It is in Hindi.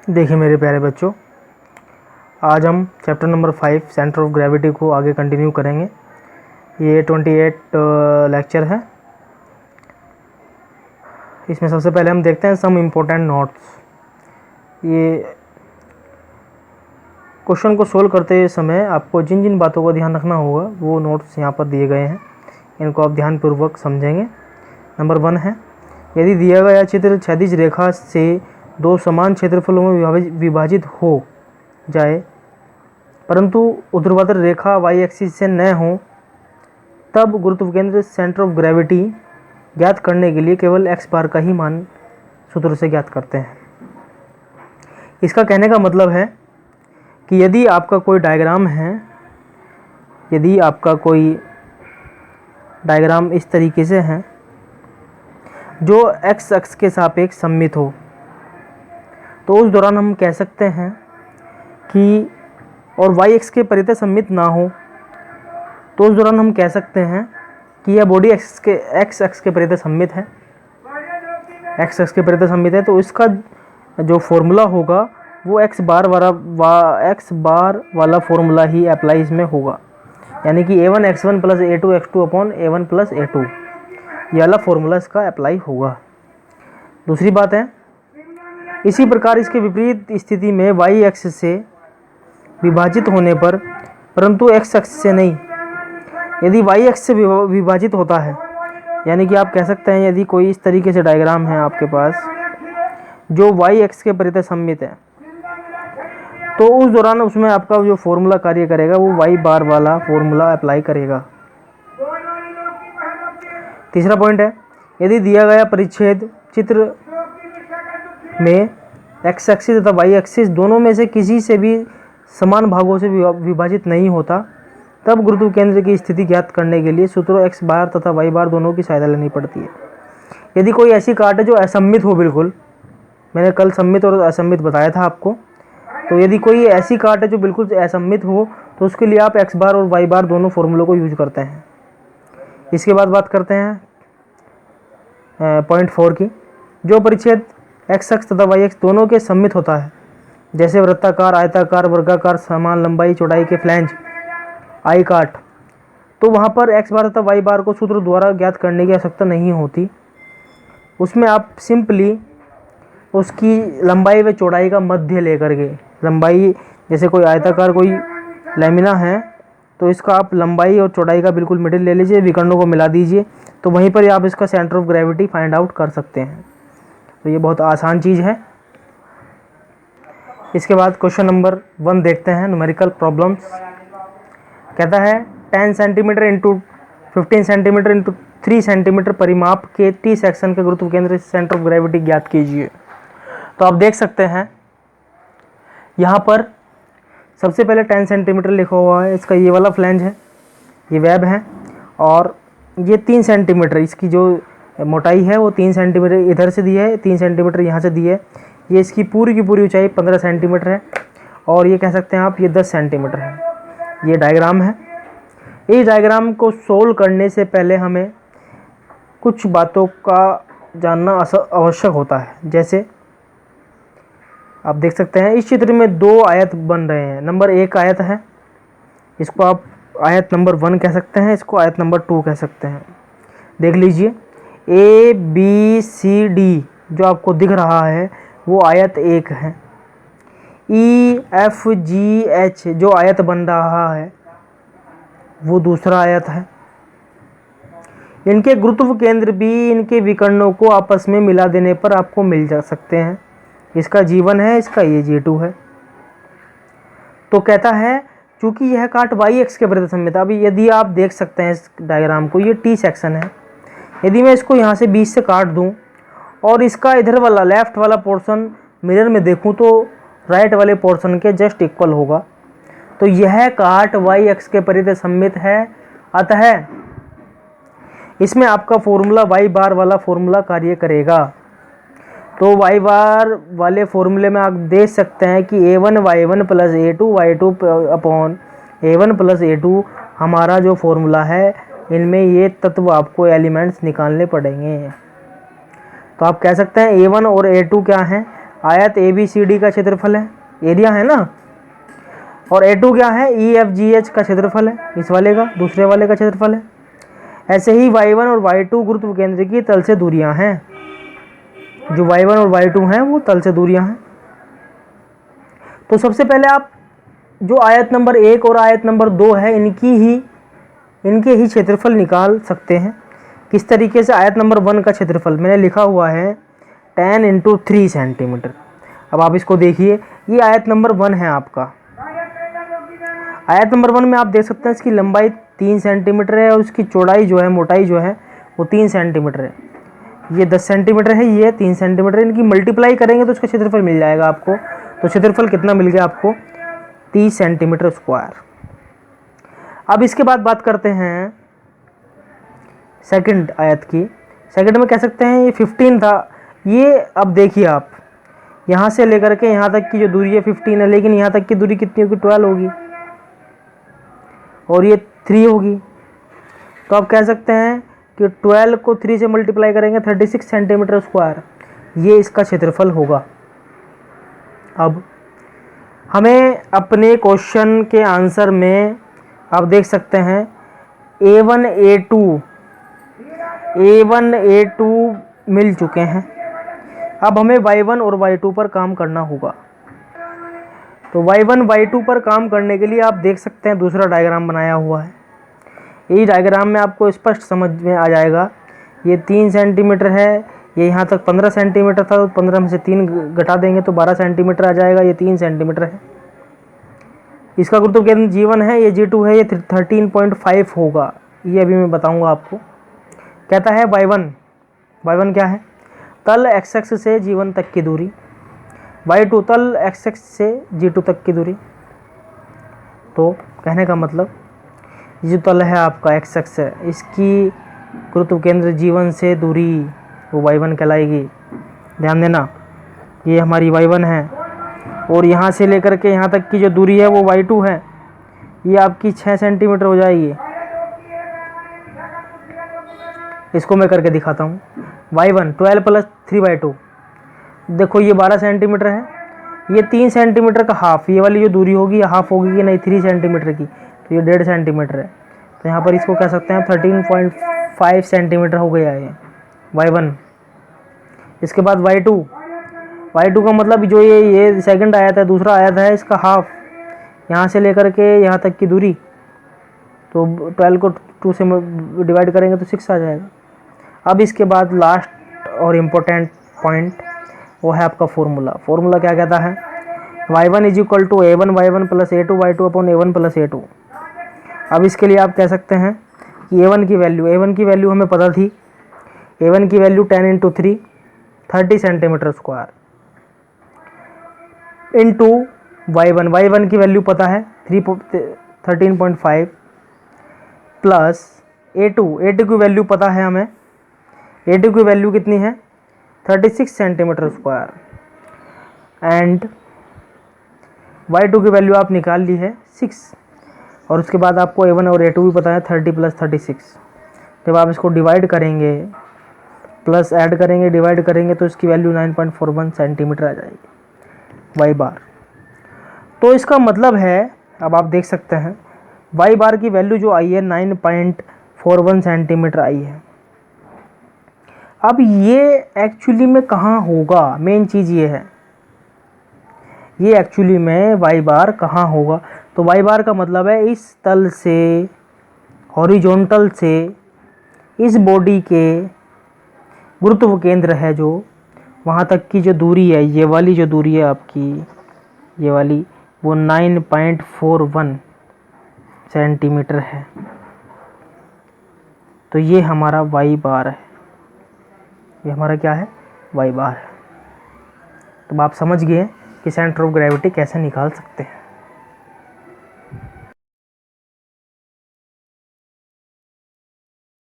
देखिए मेरे प्यारे बच्चों, आज हम chapter number 5 centre of gravity को आगे कंटिन्यू करेंगे। ये 28 लेक्चर है। इसमें सबसे पहले हम देखते हैं सम इम्पोर्टेंट नोट्स। ये क्वेश्चन को सोल्व करते समय आपको जिन जिन बातों का ध्यान रखना होगा वो नोट्स यहाँ पर दिए गए हैं, इनको आप ध्यानपूर्वक समझेंगे। नंबर 1 है, यदि दिया गया चित्र क्षैतिज रेखा से दो समान क्षेत्रफलों में विभाजित हो जाए परंतु ऊर्ध्वाधर रेखा वाई एक्सिस से न हो, तब गुरुत्व केंद्र सेंटर ऑफ ग्रेविटी ज्ञात करने के लिए केवल एक्स बार का ही मान सूत्र से ज्ञात करते हैं। इसका कहने का मतलब है कि यदि आपका कोई डायग्राम इस तरीके से है जो एक्स अक्ष के सापेक्ष सममित हो, तो उस दौरान हम कह सकते हैं कि, और वाई एक्स के परितः सममित ना हो, तो उस दौरान हम कह सकते हैं कि यह बॉडी एक्स अक्ष के परितः सममित है। एक्स अक्ष के परितः सममित है तो इसका जो फॉर्मूला होगा वो एक्स बार वाला फॉर्मूला ही अप्लाई इसमें होगा, यानी कि a1 x1 plus a2 x2 upon a1 plus a2, यह वाला फॉर्मूला इसका अप्लाई होगा। दूसरी बात है, इसी प्रकार इसके विपरीत स्थिति में वाई एक्स से विभाजित होने पर परंतु एक्स अक्ष से नहीं, यदि वाई एक्स से विभाजित होता है, यानी कि आप कह सकते हैं यदि कोई इस तरीके से डायग्राम है आपके पास जो वाई एक्स के परितः सममित है, तो उस दौरान उसमें आपका जो फॉर्मूला कार्य करेगा वो वाई बार वाला फॉर्मूला अप्लाई करेगा। तीसरा पॉइंट है, यदि दिया गया परिच्छेद चित्र में एक्स एक्सिस तथा वाई एक्सिस दोनों में से किसी से भी समान भागों से विभाजित नहीं होता, तब गुरुत्व केंद्र की स्थिति ज्ञात करने के लिए सूत्रों एक्स बार तथा वाई बार दोनों की सहायता लेनी पड़ती है। यदि कोई ऐसी काट है जो असममित हो, बिल्कुल मैंने कल सममित और असममित बताया था आपको, तो यदि कोई ऐसी काट है जो बिल्कुल असममित हो तो उसके लिए आप एक्स बार और वाई बार दोनों फॉर्मूलों को यूज करते हैं। इसके बाद बात करते हैं पॉइंट 4 की, जो परिच्छेद एक्स अक्ष तथा वाई एक्स दोनों के सममित होता है, जैसे वृत्ताकार, आयताकार, वर्गाकार, समान लंबाई चौड़ाई के फ्लैंज, आई काट, तो वहाँ पर एक्स बार तथा वाई बार को सूत्र द्वारा ज्ञात करने की आवश्यकता नहीं होती। उसमें आप सिंपली उसकी लंबाई व चौड़ाई का मध्य लेकर के, लंबाई जैसे कोई आयताकार कोई लैमिना है तो इसका आप लंबाई और चौड़ाई का बिल्कुल मिडिल ले लीजिए, विकर्णों को मिला दीजिए, तो वहीं पर आप इसका centre of gravity find out कर सकते हैं। तो ये बहुत आसान चीज़ है। इसके बाद क्वेश्चन नंबर 1 देखते हैं, न्यूमेरिकल प्रॉब्लम्स। कहता है 10 centimetre into 15 centimetre into 3 centimetre परिमाप के टी सेक्शन के गुरुत्व केंद्र सेंटर ऑफ ग्रेविटी ज्ञात कीजिए। तो आप देख सकते हैं यहाँ पर सबसे पहले 10 सेंटीमीटर लिखा हुआ है, इसका ये वाला फ्लैंज है, ये वेब है, और ये 3 सेंटीमीटर इसकी जो मोटाई है वो 3 सेंटीमीटर इधर से दी है, 3 सेंटीमीटर यहाँ से दी है। ये इसकी पूरी की पूरी ऊंचाई 15 सेंटीमीटर है, और ये कह सकते हैं आप ये 10 सेंटीमीटर है। ये डायग्राम है। इस डायग्राम को सोल्व करने से पहले हमें कुछ बातों का जानना आवश्यक होता है। जैसे आप देख सकते हैं इस चित्र में 2 आयत बन रहे हैं। नंबर 1 आयत है, इसको आप आयत नंबर 1 कह सकते हैं, इसको आयत नंबर 2 कह सकते हैं। देख लीजिए ABCD जो आपको दिख रहा है वो आयत 1 है। EFGH जो आयत बन रहा है वो दूसरा आयत है। इनके गुरुत्व केंद्र भी इनके विकर्णों को आपस में मिला देने पर आपको मिल जा सकते हैं। इसका G1 है, इसका ये G2 है। तो कहता है चूंकि यह काट वाई एक्स के परितः सममित है। अभी यदि आप देख सकते हैं इस डायग्राम को, ये टी सेक्शन है, यदि मैं इसको यहाँ से बीच से काट दूँ और इसका इधर वाला लेफ्ट वाला पोर्शन मिरर में देखूँ तो राइट वाले पोर्शन के जस्ट इक्वल होगा, तो यह काट वाई एक्स के परितः सममित है। अतः इसमें आपका फॉर्मूला वाई बार वाला फॉर्मूला कार्य करेगा। तो वाई बार वाले फॉर्मूले में आप देख सकते हैं कि a1 y1 plus a2 y2 upon a1 plus a2 हमारा जो फॉर्मूला है, इनमें ये तत्व आपको एलिमेंट्स निकालने पड़ेंगे। तो आप कह सकते हैं a1 और a2 क्या हैं, आयत ABCD का क्षेत्रफल है, एरिया है ना। और A2 क्या है, EFGH का क्षेत्रफल है, इस वाले का, दूसरे वाले का क्षेत्रफल है। ऐसे ही y1 और y2 गुरुत्व केंद्र की तल से दूरियां हैं। जो y1 और y2 हैं वो तल से दूरियां हैं। तो सबसे पहले आप जो आयत नंबर 1 और आयत नंबर 2 है इनके ही क्षेत्रफल निकाल सकते हैं। किस तरीके से, आयत नंबर 1 का क्षेत्रफल मैंने लिखा हुआ है 10 × 3 सेंटीमीटर। अब आप इसको देखिए, ये आयत नंबर 1 है आपका। आयत नंबर 1 में आप देख सकते हैं इसकी लंबाई 3 सेंटीमीटर है और उसकी चौड़ाई जो है, मोटाई जो है वो 3 सेंटीमीटर है। ये 10 सेंटीमीटर है, ये 3 सेंटीमीटर। इनकी मल्टीप्लाई करेंगे तो उसका क्षेत्रफल मिल जाएगा आपको। तो क्षेत्रफल कितना मिल गया आपको, 30 सेंटीमीटर स्क्वायर। अब इसके बाद बात करते हैं सेकंड आयत की। सेकंड में कह सकते हैं ये 15 था। ये अब देखिए आप, यहाँ से लेकर के यहाँ तक की जो दूरी है 15 है, लेकिन यहाँ तक की दूरी कितनी होगी, 12 होगी और ये 3 होगी। तो आप कह सकते हैं कि 12 को 3 से मल्टीप्लाई करेंगे 36 सेंटीमीटर स्क्वायर, ये इसका क्षेत्रफल होगा। अब हमें अपने क्वेश्चन के आंसर में आप देख सकते हैं A1 A2 मिल चुके हैं। अब हमें y1 और y2 पर काम करना होगा। तो y1 y2 पर काम करने के लिए आप देख सकते हैं दूसरा डायग्राम बनाया हुआ है। यही डायग्राम में आपको स्पष्ट समझ में आ जाएगा। ये 3 सेंटीमीटर है, ये यहाँ तक 15 सेंटीमीटर था, तो 15 में से 3 घटा देंगे तो 12 सेंटीमीटर आ जाएगा। ये 3 सेंटीमीटर है। इसका गुरुत्व केंद्र G1 है, ये G2 है, ये 13.5 होगा। ये अभी मैं बताऊंगा आपको। कहता है y1 क्या है, तल x एक्सिस से G1 तक की दूरी। y2 तल x एक्सिस से G2 तक की दूरी। तो कहने का मतलब ये जो तल है आपका x एक्सिस है, इसकी गुरुत्व केंद्र G1 से दूरी वो y1 कहलाएगी। ध्यान देना, ये हमारी y1 है और यहाँ से लेकर के यहाँ तक की जो दूरी है वो y2 है। ये आपकी 6 सेंटीमीटर हो जाएगी। इसको मैं करके दिखाता हूँ। y1 12 + 3/2, देखो ये 12 सेंटीमीटर है। ये 3 सेंटीमीटर का हाफ, ये वाली जो दूरी होगी ये हाफ होगी कि नहीं 3 सेंटीमीटर की, तो ये 1.5 सेंटीमीटर है। तो यहाँ पर इसको कह सकते हैं 13.5 सेंटीमीटर हो गया है y1। इसके बाद y2 का मतलब जो ये सेकंड आया था, दूसरा आया था, इसका हाफ, यहाँ से लेकर के यहाँ तक की दूरी। तो 12 को 2 से डिवाइड करेंगे तो 6 आ जाएगा। अब इसके बाद लास्ट और इम्पोर्टेंट पॉइंट वो है आपका फॉर्मूला क्या कहता है, y1 = A1 y1 + A2 y2 / A1 + A2। अब इसके लिए आप कह सकते हैं कि A1 की वैल्यू हमें पता थी। A1 की value 10 × 3 30 centimetre square into y1 की वैल्यू पता है 13.5 प्लस A2 की वैल्यू पता है हमें। A2 की वैल्यू कितनी है, 36 सेंटीमीटर स्क्वायर। एंड y2 की वैल्यू आप निकाल ली है 6। और उसके बाद आपको A1 और A2 भी पता है 30 + 36। जब आप इसको डिवाइड करेंगे, प्लस ऐड करेंगे, डिवाइड करेंगे तो इसकी वैल्यू 9.41 सेंटीमीटर आ जाएगी y बार। तो इसका मतलब है, अब आप देख सकते हैं y बार की वैल्यू जो आई है 9.41 सेंटीमीटर आई है। अब ये एक्चुअली में कहाँ होगा, मेन चीज़ ये है, ये एक्चुअली में y बार कहाँ होगा। तो y बार का मतलब है इस तल से, हॉरिजॉन्टल से इस बॉडी के गुरुत्व केंद्र है जो वहाँ तक की जो दूरी है, ये वाली जो दूरी है आपकी, ये वाली, वो 9.41 सेंटीमीटर है। तो ये हमारा y बार है, ये हमारा क्या है, y बार है। तो आप समझ गए कि सेंटर ऑफ ग्रेविटी कैसे निकाल सकते हैं।